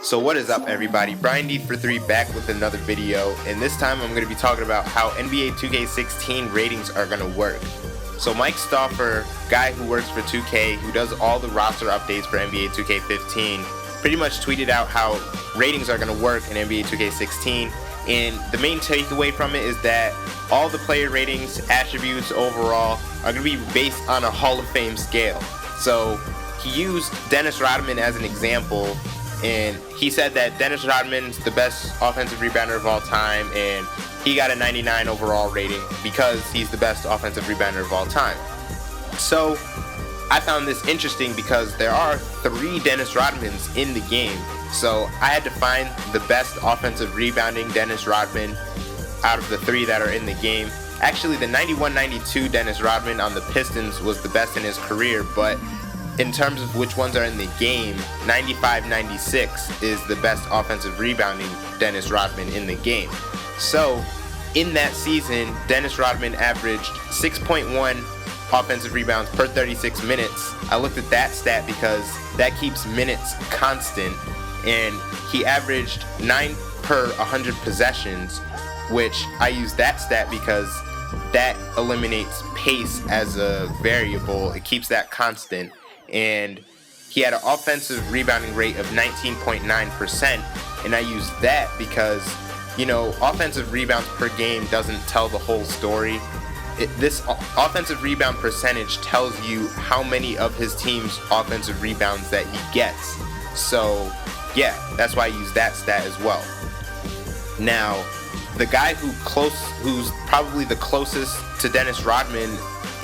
So what is up, everybody? Brian D for 3 back with another video, and this time I'm going to be talking about how NBA 2K16 ratings are going to work. So Mike Stauffer, guy who works for 2K, who does all the roster updates for NBA 2K15, pretty much tweeted out how ratings are going to work in NBA 2K16, and the main takeaway from it is that all the player ratings, attributes overall, are going to be based on a Hall of Fame scale. So he used Dennis Rodman as an example, and he said that Dennis Rodman's the best offensive rebounder of all time, and he got a 99 overall rating because he's the best offensive rebounder of all time. So I found this interesting because there are 3 Dennis Rodmans in the game. So I had to find the best offensive rebounding Dennis Rodman out of the 3 that are in the game. Actually, the 91-92 Dennis Rodman on the Pistons was the best in his career, but in terms of which ones are in the game, 95-96 is the best offensive rebounding Dennis Rodman in the game. So in that season, Dennis Rodman averaged 6.1 offensive rebounds per 36 minutes. I looked at that stat because that keeps minutes constant, and he averaged 9 per 100 possessions, which I use that stat because that eliminates pace as a variable. It keeps that constant. And he had an offensive rebounding rate of 19.9%, and I use that because, you know, offensive rebounds per game doesn't tell the whole story. This offensive rebound percentage tells you how many of his team's offensive rebounds that he gets. So yeah, that's why I use that stat as well. Now, the guy who's probably the closest to Dennis Rodman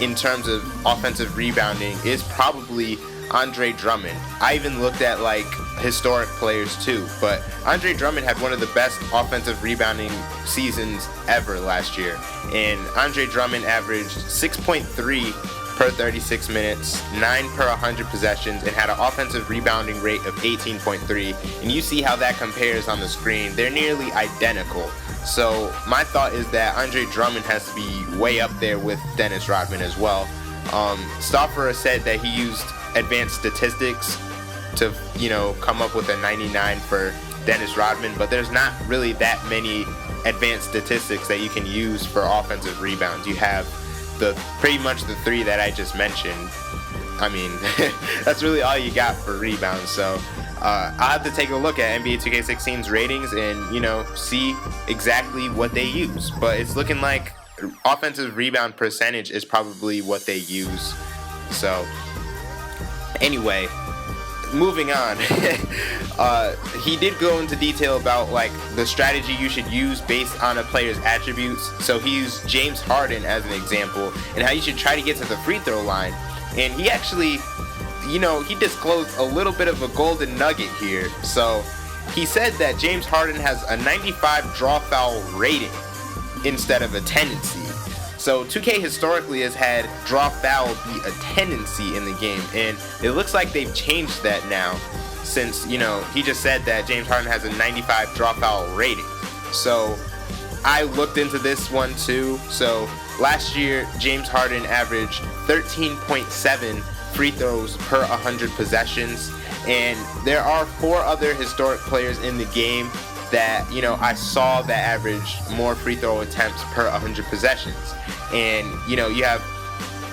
in terms of offensive rebounding is probably Andre Drummond. I even looked at like historic players too, but Andre Drummond had one of the best offensive rebounding seasons ever last year, and Andre Drummond averaged 6.3 per 36 minutes, 9 per 100 possessions, and had an offensive rebounding rate of 18.3, and you see how that compares on the screen. They're nearly identical. So my thought is that Andre Drummond has to be way up there with Dennis Rodman as well. Stauffer said that he used advanced statistics to, you know, come up with a 99 for Dennis Rodman, but there's not really that many advanced statistics that you can use for offensive rebounds. You have pretty much the 3 that I just mentioned. I mean, that's really all you got for rebounds. So I'll have to take a look at NBA 2K16's ratings and, you know, see exactly what they use. But it's looking like offensive rebound percentage is probably what they use. So anyway, moving on. He did go into detail about like the strategy you should use based on a player's attributes. So he used James Harden as an example and how you should try to get to the free throw line. And he actually, you know, he disclosed a little bit of a golden nugget here. So he said that James Harden has a 95 draw foul rating instead of a tendency. So 2K historically has had draw foul be a tendency in the game, and it looks like they've changed that now since, you know, he just said that James Harden has a 95 draw foul rating. So I looked into this one too. So last year, James Harden averaged 13.7 free throws per 100 possessions, and there are 4 other historic players in the game that, you know, I saw that average more free throw attempts per 100 possessions. And, you know, you have,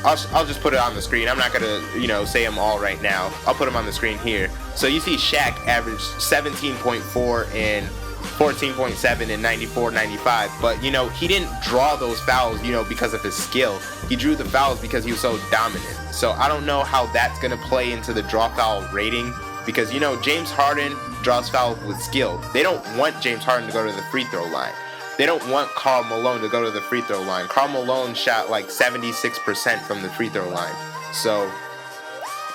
I'll just put it on the screen. I'm not gonna, you know, say them all right now. I'll put them on the screen here. So you see Shaq averaged 17.4 and 14.7 and 94-95, but, you know, he didn't draw those fouls, you know, because of his skill. He drew the fouls because he was so dominant. So I don't know how that's gonna play into the draw foul rating, because, you know, James Harden draws fouls with skill. They don't want James Harden to go to the free throw line. They don't want Karl Malone to go to the free throw line. Karl Malone shot like 76% from the free throw line. So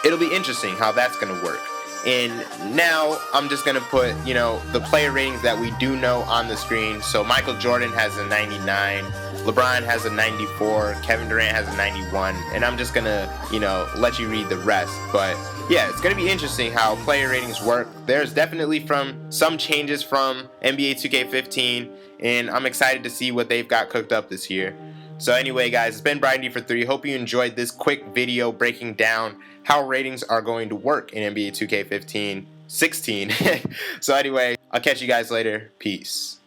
it'll be interesting how that's going to work. And now I'm just going to put, you know, the player ratings that we do know on the screen. So Michael Jordan has a 99, LeBron has a 94, Kevin Durant has a 91, and I'm just going to, you know, let you read the rest. But yeah, it's going to be interesting how player ratings work. There's definitely some changes from NBA 2K15, and I'm excited to see what they've got cooked up this year. So anyway, guys, it's been Brian D for 3. Hope you enjoyed this quick video breaking down how ratings are going to work in NBA 2K15. 16. So anyway, I'll catch you guys later. Peace.